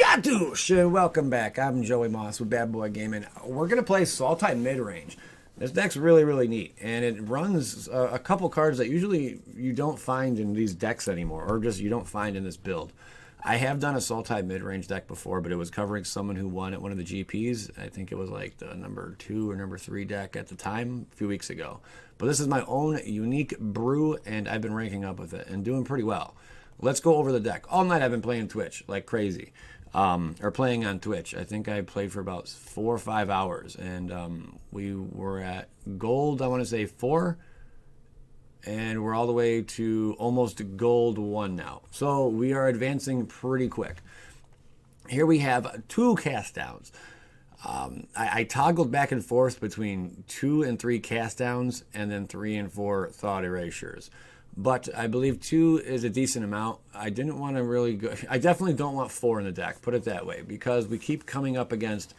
Yatush! Welcome back. I'm Joey Moss with Bad Boy Gaming. We're going to play Sultai Midrange. This deck's really neat, and it runs a couple cards that usually you don't find in these decks anymore, or just you don't find in this build. I have done a Sultai Midrange deck before, but it was covering someone who won at one of the GPs. I think it was like the number 2 or number 3 deck at the time, a few weeks ago. But this is my own unique brew, and I've been ranking up with it and doing pretty well. Let's go over the deck. All night I've been playing Twitch like crazy. Or playing on Twitch. I think I played for about 4 or 5 hours, and we were at gold, I want to say 4, and we're all the way to almost gold 1 now. So we are advancing pretty quick. Here we have 2 cast downs. I toggled back and forth between 2 and 3 cast downs, and then 3 and 4 Thought Erasures. But I believe 2 is a decent amount. I didn't want to really go... I definitely don't want 4 in the deck, put it that way, because we keep coming up against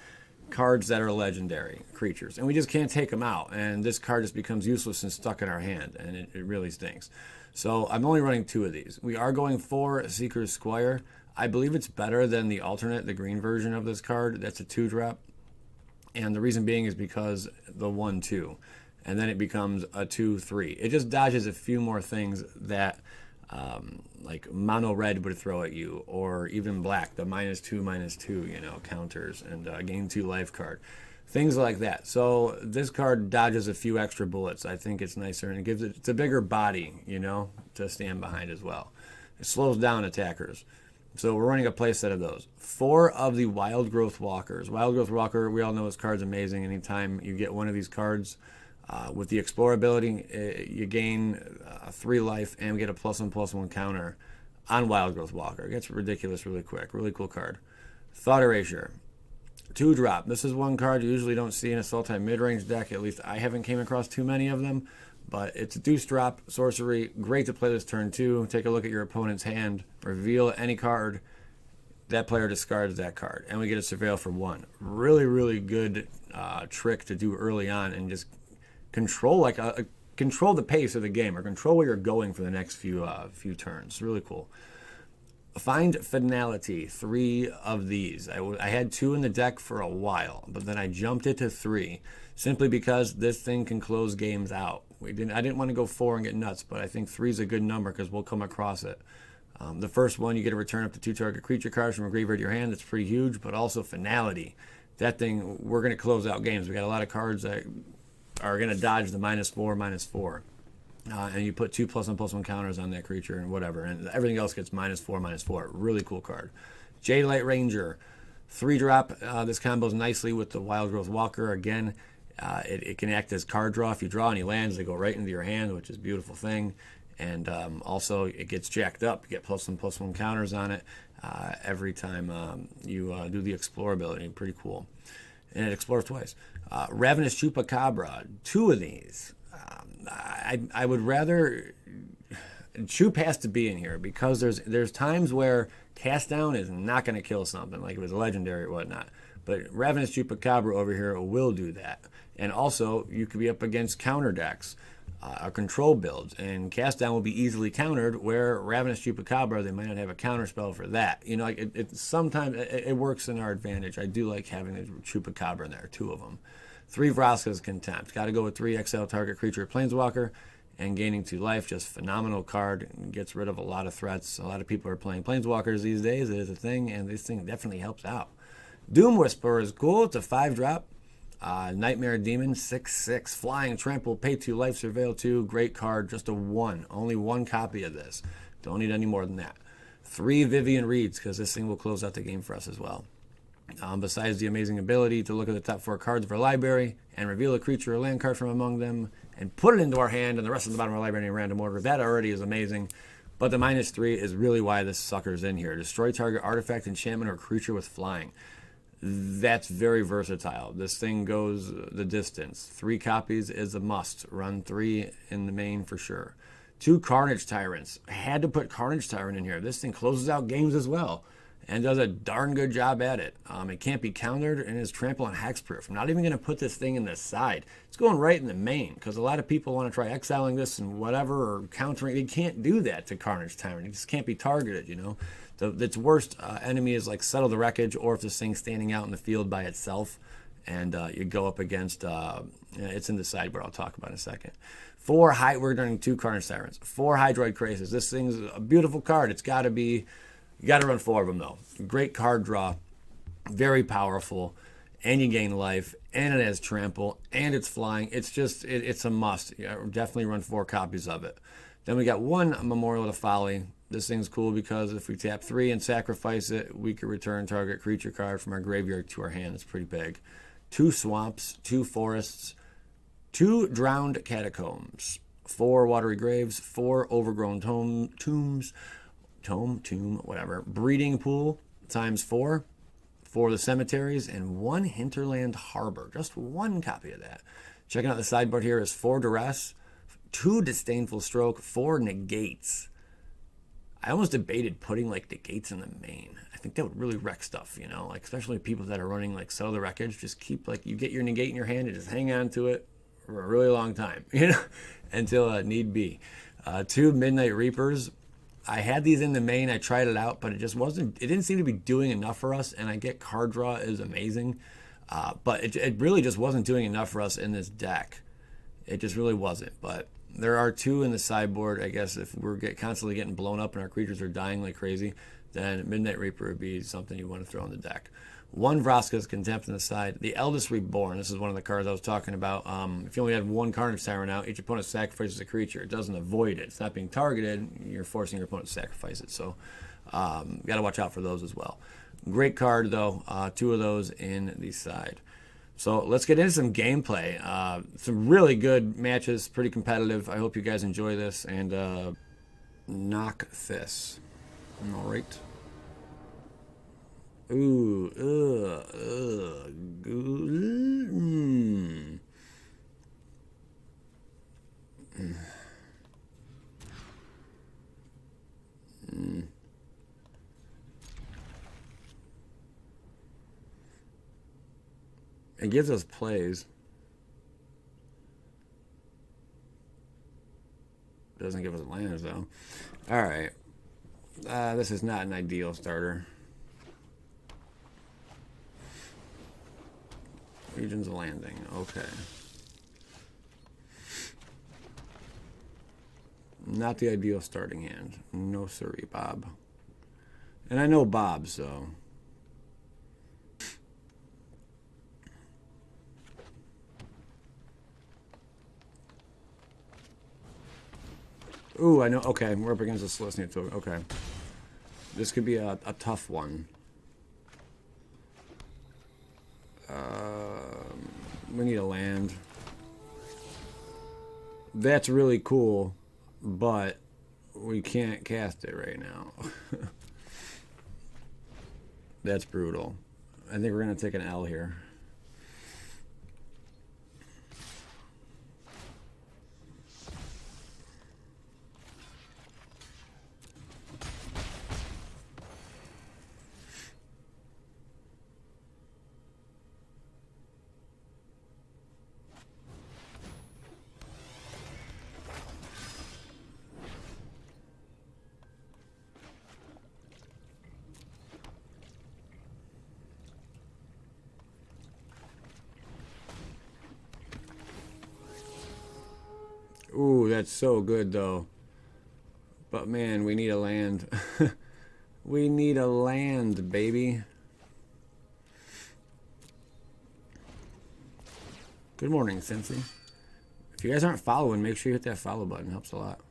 cards that are legendary creatures, and we just can't take them out, and this card just becomes useless and stuck in our hand, and it really stinks. So I'm only running 2 of these. We are going 4 Seekers Squire. I believe it's better than the alternate, the green version of this card. That's a 2-drop, and the reason being is because the 1/2. And then it becomes a 2/3. It just dodges a few more things that like mono red would throw at you, or even black, the -2/-2, you know, counters, and gain 2 life card. Things like that. So this card dodges a few extra bullets. I think it's nicer, and it gives it's a bigger body, you know, to stand behind as well. It slows down attackers. So we're running a play set of those. 4 of the Wildgrowth Walkers. Wildgrowth Walker, we all know this card's amazing. Anytime you get one of these cards, with the Explore ability, you gain 3 life and get a +1/+1 counter on Wildgrowth Walker. It gets ridiculous really quick. Really cool card. Thought Erasure. 2-drop. This is one card you usually don't see in a Sultai Midrange deck. At least I haven't came across too many of them. But it's a deuce drop sorcery. Great to play this turn 2. Take a look at your opponent's hand. Reveal any card. That player discards that card. And we get a Surveil for 1. Really good trick to do early on, and just control control the pace of the game, or control where you're going for the next few turns. Really cool. Find Finality. 3 of these. I had 2 in the deck for a while, but then I jumped it to 3 simply because this thing can close games out. I didn't want to go 4 and get nuts, but I think 3 is a good number because we'll come across it. The first one, you get to return up to 2 target creature cards from a graveyard to your hand. That's pretty huge, but also Finality. That thing, we're going to close out games. We got a lot of cards that are going to dodge the -4/-4. And you put 2 +1/+1 counters on that creature and whatever, and everything else gets -4/-4. Really cool card. Jadelight Ranger. 3-drop. This combos nicely with the Wildgrowth Walker. Again, it can act as card draw. If you draw any lands, they go right into your hand, which is a beautiful thing. And also, it gets jacked up. You get +1/+1 counters on it every time you do the Explore ability. Pretty cool. And it explores twice. Ravenous Chupacabra. 2 of these. I would rather... Chup has to be in here because there's times where cast down is not going to kill something, like it was legendary or whatnot. But Ravenous Chupacabra over here will do that. And also, you could be up against counter decks, control builds, and cast down will be easily countered, where Ravenous Chupacabra, they might not have a counter spell for that. You know, like sometimes it works in our advantage. I do like having the Chupacabra in there, 2 of them. 3 Vraska's Contempt. Got to go with 3 exile target creature Planeswalker, and gaining 2 life. Just phenomenal card. Gets rid of a lot of threats. A lot of people are playing Planeswalkers these days. It is a thing, and this thing definitely helps out. Doom Whisperer is cool. It's a 5-drop. Nightmare Demon, 6/6. Flying, Trample, pay 2 life, Surveil 2. Great card. Just a 1. Only 1 copy of this. Don't need any more than that. 3 Vivien Reids, because this thing will close out the game for us as well. Besides the amazing ability to look at the top 4 cards of our library and reveal a creature or land card from among them and put it into our hand and the rest of the bottom of our library in random order, that already is amazing. But the -3 is really why this sucker's in here. Destroy target artifact, enchantment, or creature with flying. That's very versatile. This thing goes the distance. 3 copies is a must. Run 3 in the main for sure. 2 Carnage Tyrants. I had to put Carnage Tyrant in here. This thing closes out games as well, and does a darn good job at it. It can't be countered, and is trample and hexproof. I'm not even going to put this thing in the side. It's going right in the main, because a lot of people want to try exiling this and whatever, or countering. They can't do that to Carnage Tyrant. It just can't be targeted, you know. its worst enemy is like Settle the Wreckage, or if this thing's standing out in the field by itself, and you go up against, it's in the sideboard, I'll talk about in a second. We're running 2 Carnage Tyrants, 4 Hydroid Krasis. This thing's a beautiful card. It's got to be, you got to run 4 of them though. Great card draw, very powerful, and you gain life, and it has trample, and it's flying. It's just, it's a must. Definitely run 4 copies of it. Then we got 1 Memorial to Folly. This thing's cool because if we tap 3 and sacrifice it, we can return target creature card from our graveyard to our hand. It's pretty big. 2 Swamps, 2 Forests, 2 Drowned Catacombs, 4 Watery Graves, 4 Overgrown Tombs, whatever. Breeding Pool times 4 for the cemeteries, and 1 Hinterland Harbor. Just 1 copy of that. Checking out the sideboard here is 4 Duress, 2 Disdainful Stroke, 4 Negates. I almost debated putting like Negates in the main. I think that would really wreck stuff, you know, like especially people that are running like Settle the Wreckage. Just keep like, you get your Negate in your hand and just hang on to it for a really long time, you know, until need be. 2 Midnight Reapers. I had these in the main. I tried it out, but it just wasn't, it didn't seem to be doing enough for us. And I get card draw is amazing, but it really just wasn't doing enough for us in this deck. It just really wasn't. But there are 2 in the sideboard. I guess if we're constantly getting blown up and our creatures are dying like crazy, then Midnight Reaper would be something you want to throw in the deck. 1 Vraska's Contempt on the side. The Eldest Reborn. This is one of the cards I was talking about. If you only had 1 Carnage Tyrant out, each opponent sacrifices a creature. It doesn't avoid it. It's not being targeted. You're forcing your opponent to sacrifice it. So, got to watch out for those as well. Great card, though. 2 of those in the side. So let's get into some gameplay. Some really good matches, pretty competitive. I hope you guys enjoy this, and knock this. All right. Ooh, It gives us plays. Doesn't give us lands though. All right. This is not an ideal starter. Regions of Landing. Okay. Not the ideal starting hand. No siree, Bob. And I know Bob, so. Ooh, I know. Okay, we're up against a Celestia token. Okay. This could be a tough one. We need a land. That's really cool, but we can't cast it right now. That's brutal. I think we're going to take an L here. Ooh, that's so good, though. But, man, we need a land. We need a land, baby. Good morning, Cincy. If you guys aren't following, make sure you hit that follow button. It helps a lot.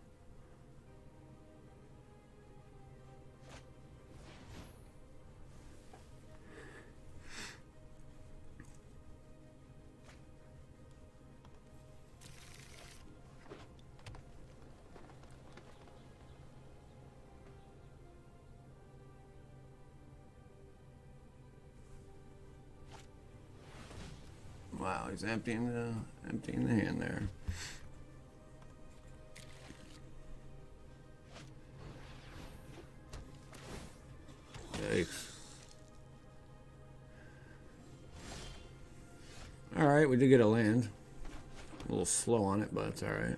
Wow, he's emptying the hand there. Yikes. Alright, we did get a land. A little slow on it, but it's alright.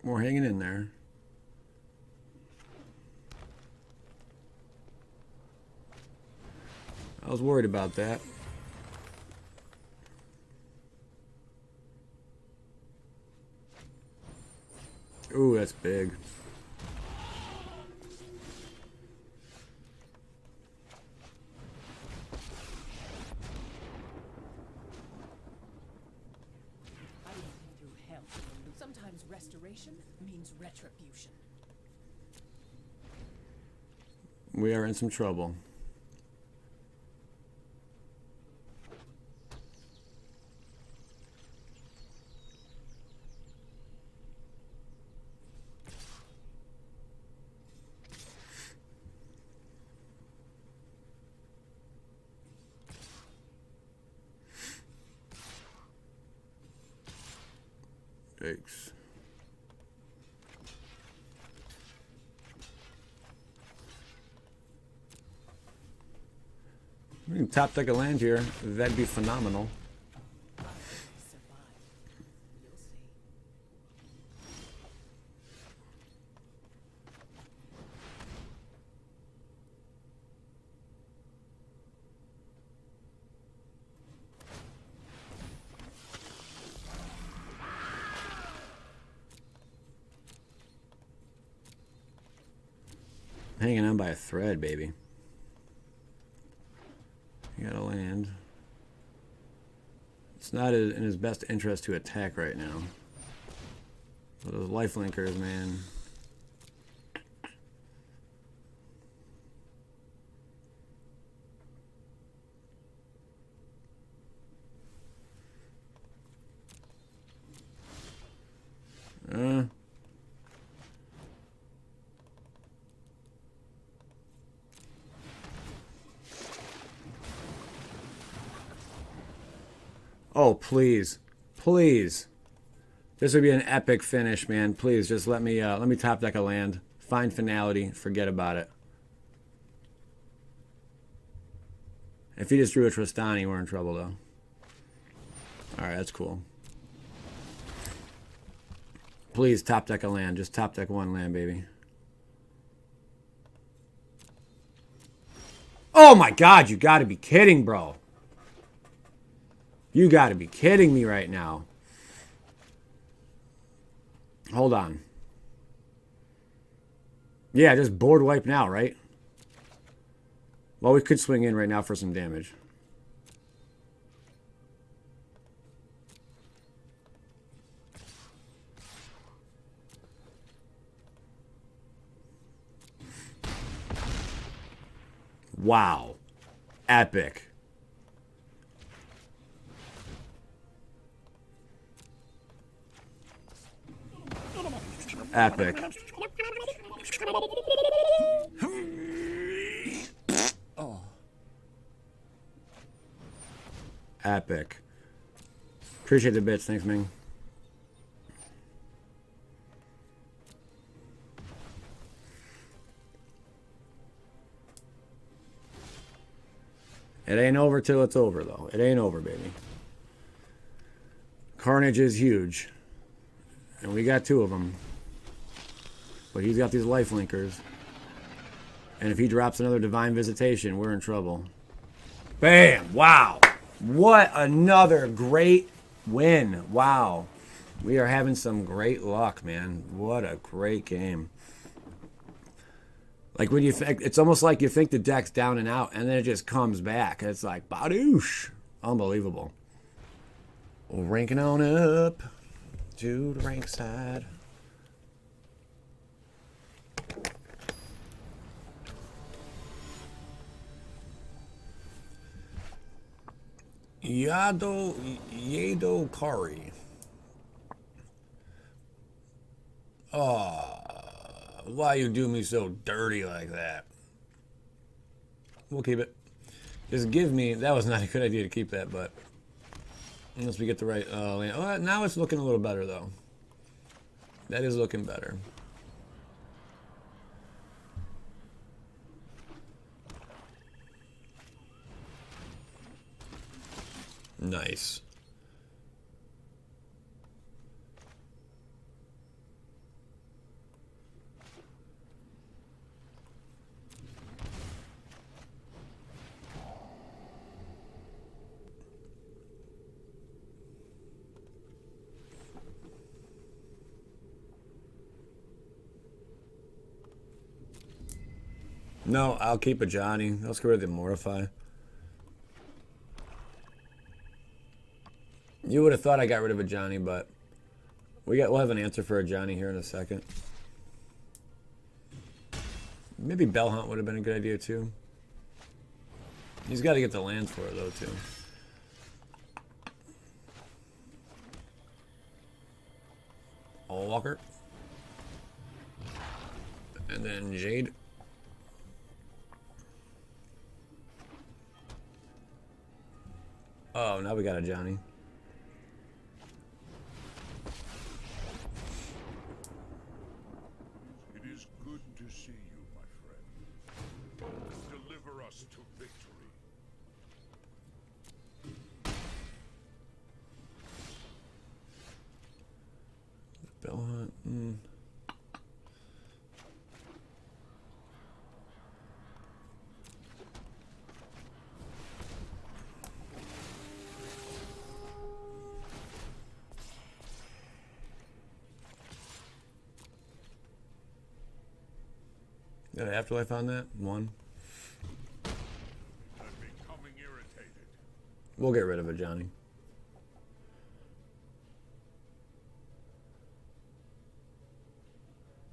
We're hanging in there. I was worried about that. Ooh, that's big. Sometimes restoration means retribution. We are in some trouble. Thanks. We can top deck a land here. That'd be phenomenal. Hanging on by a thread, baby. You gotta land. It's not in his best interest to attack right now. But those lifelinkers, man. Oh, please. Please. This would be an epic finish, man. Please, just let me top deck a land. Find Finality. Forget about it. If he just drew a Tristani, we're in trouble, though. Alright, that's cool. Please, top deck a land. Just top deck one land, baby. Oh my god, you gotta be kidding, bro. You gotta be kidding me right now. Hold on. Yeah, just board wipe now, right? Well, we could swing in right now for some damage. Wow. Epic. Epic. Oh. Epic. Appreciate the bits. Thanks, Ming. It ain't over till it's over, though. It ain't over, baby. Carnage is huge. And we got two of them. But he's got these lifelinkers. And if he drops another Divine Visitation, we're in trouble. Bam! Wow! What another great win. Wow. We are having some great luck, man. What a great game. Like when you think, it's almost like you think the deck's down and out, and then it just comes back. It's like, badoosh. Unbelievable. Well, ranking on up to the rank side. Yado Kari. Oh, why you do me so dirty like that? We'll keep it. Just give me. That was not a good idea to keep that, but unless we get the right land. Oh, now it's looking a little better though. That is looking better. Nice. No, I'll keep a Johnny. Let's get rid of the Mortify. You would have thought I got rid of a Johnny, but we'll have an answer for a Johnny here in a second. Maybe Bell Hunt would have been a good idea too. He's got to get the lands for it though too. All Walker. And then Jade. Oh, now we got a Johnny. It is good to see you, my friend. Deliver us to victory. Bell Hunt. Got an afterlife on that? One. I'm becoming irritated. We'll get rid of it, Johnny.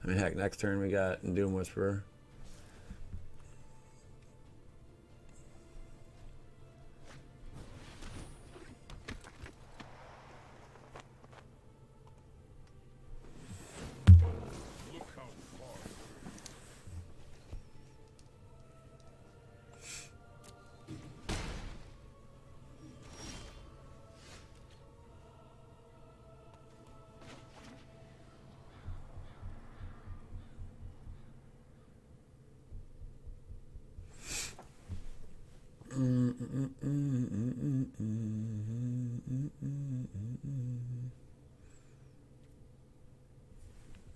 I mean, heck, next turn we got Doom Whisperer. Look how far.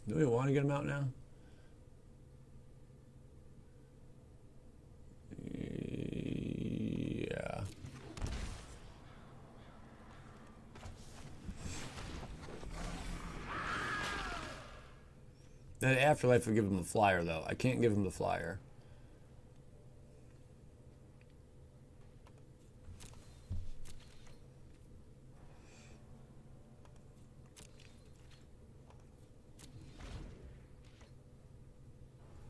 Do we want to get him out now? Yeah. That afterlife would give him the flyer, though. I can't give him the flyer.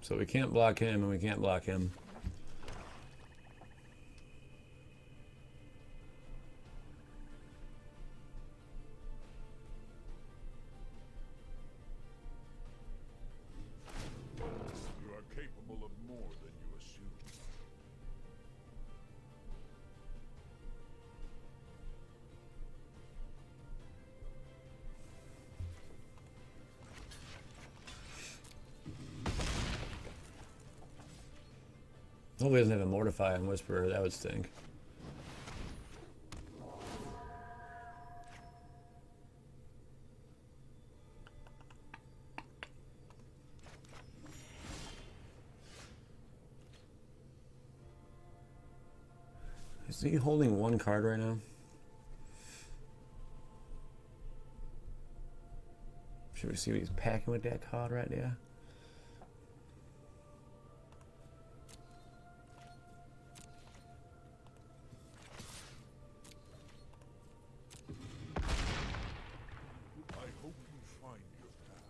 So we can't block him, and we can't block him. You are capable of more than you assume. Hopefully he doesn't have a Mortify on Whisperer. That would stink. Is he holding one card right now? Should we see what he's packing with that card right there? I hope you find your path.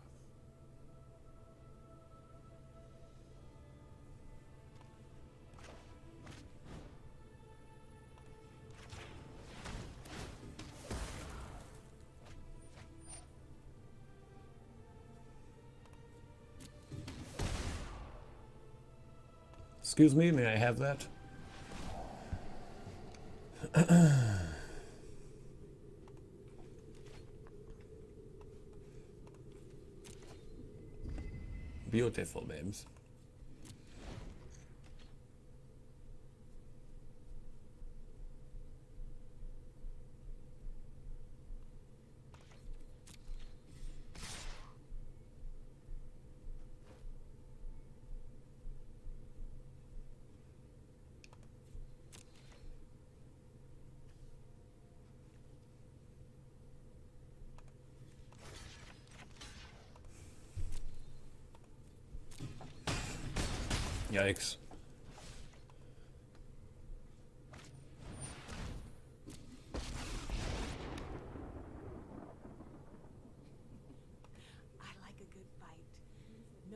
Excuse me, may I have that? Beautiful, babes. Yikes.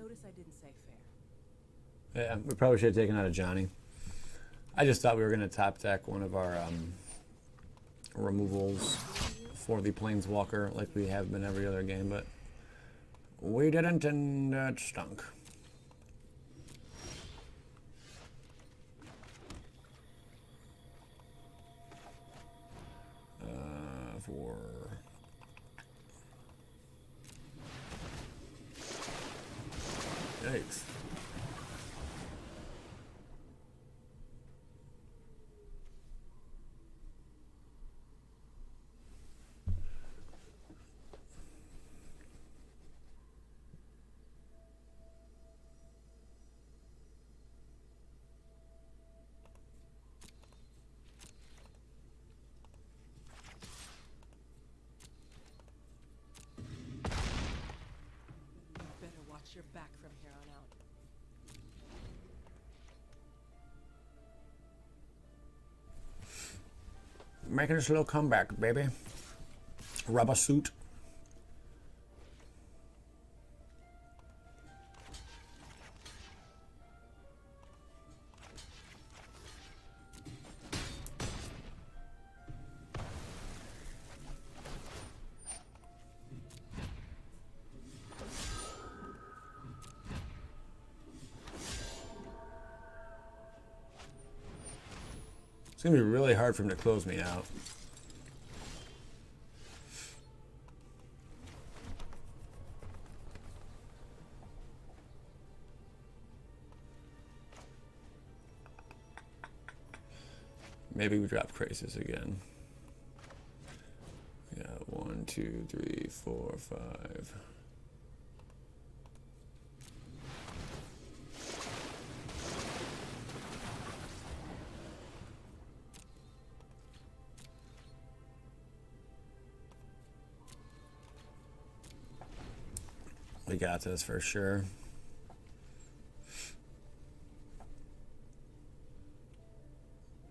Notice I didn't say fair. Yeah, we probably should have taken out a Johnny. I just thought we were going to top deck one of our removals for the Planeswalker like we have been every other game, but we didn't, and it stunk. For yikes. Your back from here on out. Making a slow comeback, baby. Rubber suit. It's going to be really hard for him to close me out. Maybe we drop Krasis again. Yeah, 1, 2, 3, 4, 5. We got this for sure.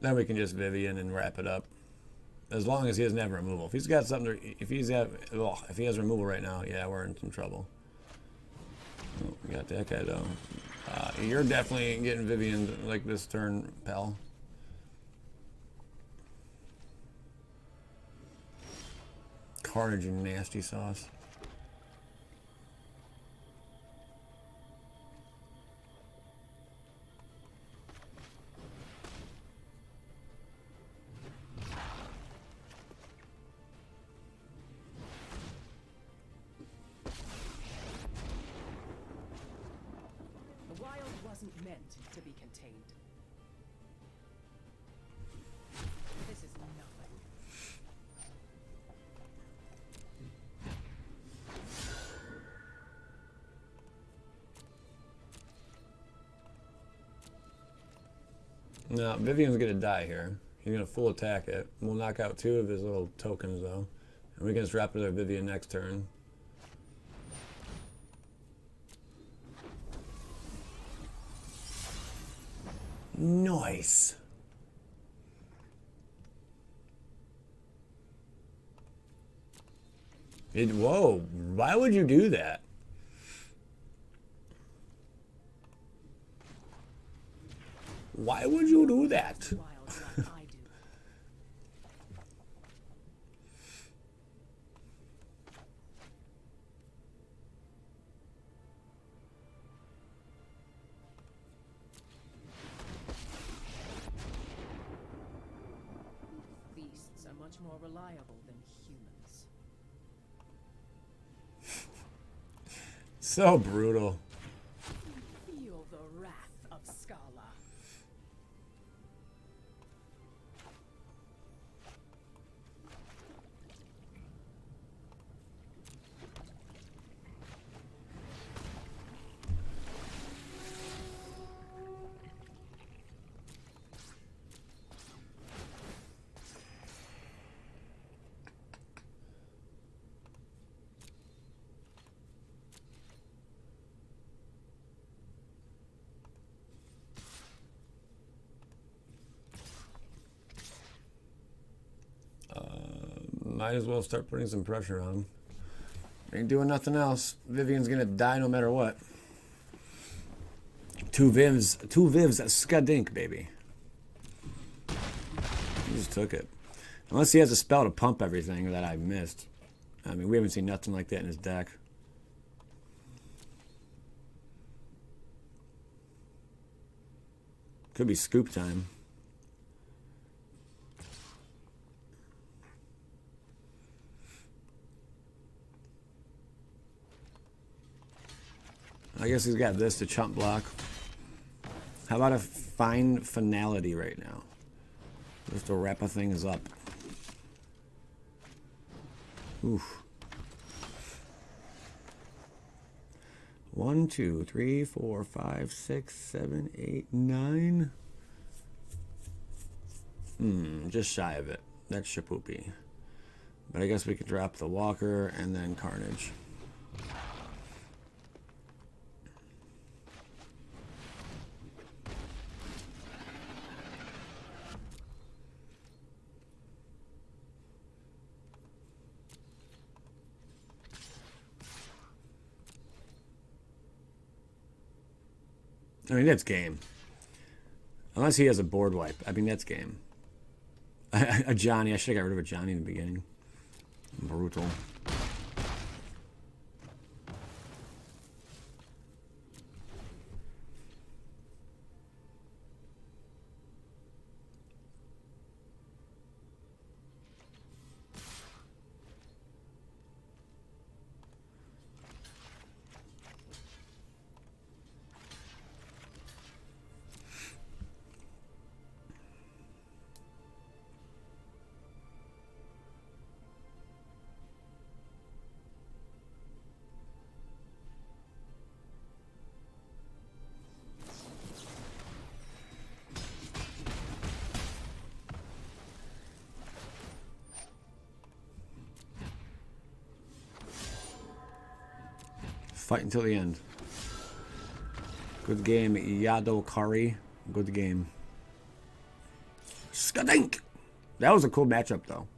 Then we can just Vivien and wrap it up. As long as he doesn't have removal. If he's got something to, if he has removal right now, yeah, we're in some trouble. Oh, we got that guy though. You're definitely getting Vivien like this turn, pal. Carnage and nasty sauce. Meant to be contained. This is nothing. No, Vivien's gonna die here. He's gonna full attack it. We'll knock out 2 of his little tokens though. And we can just drop another Vivien next turn. Nice. Whoa, why would you do that? Why would you do that? Wild like I do. Beasts are much more reliable than humans. So brutal. Feel the wrath of Scala. Might as well start putting some pressure on him. Ain't doing nothing else. Vivien's gonna die no matter what. Two Vivs, skadink, baby. He just took it. Unless he has a spell to pump everything that I missed. I mean, we haven't seen nothing like that in his deck. Could be scoop time. I guess he's got this to chump block. How about a fine finality right now? Just to wrap things up. Oof. 1, 2, 3, 4, 5, 6, 7, 8, 9. Just shy of it. That's Shapoopy. But I guess we could drop the Walker and then Carnage. I mean, that's game. Unless he has a board wipe. I mean, that's game. A Johnny. I should have got rid of a Johnny in the beginning. Brutal. Fight until the end. Good game, Yadokari. Good game. Skadink! That was a cool matchup, though.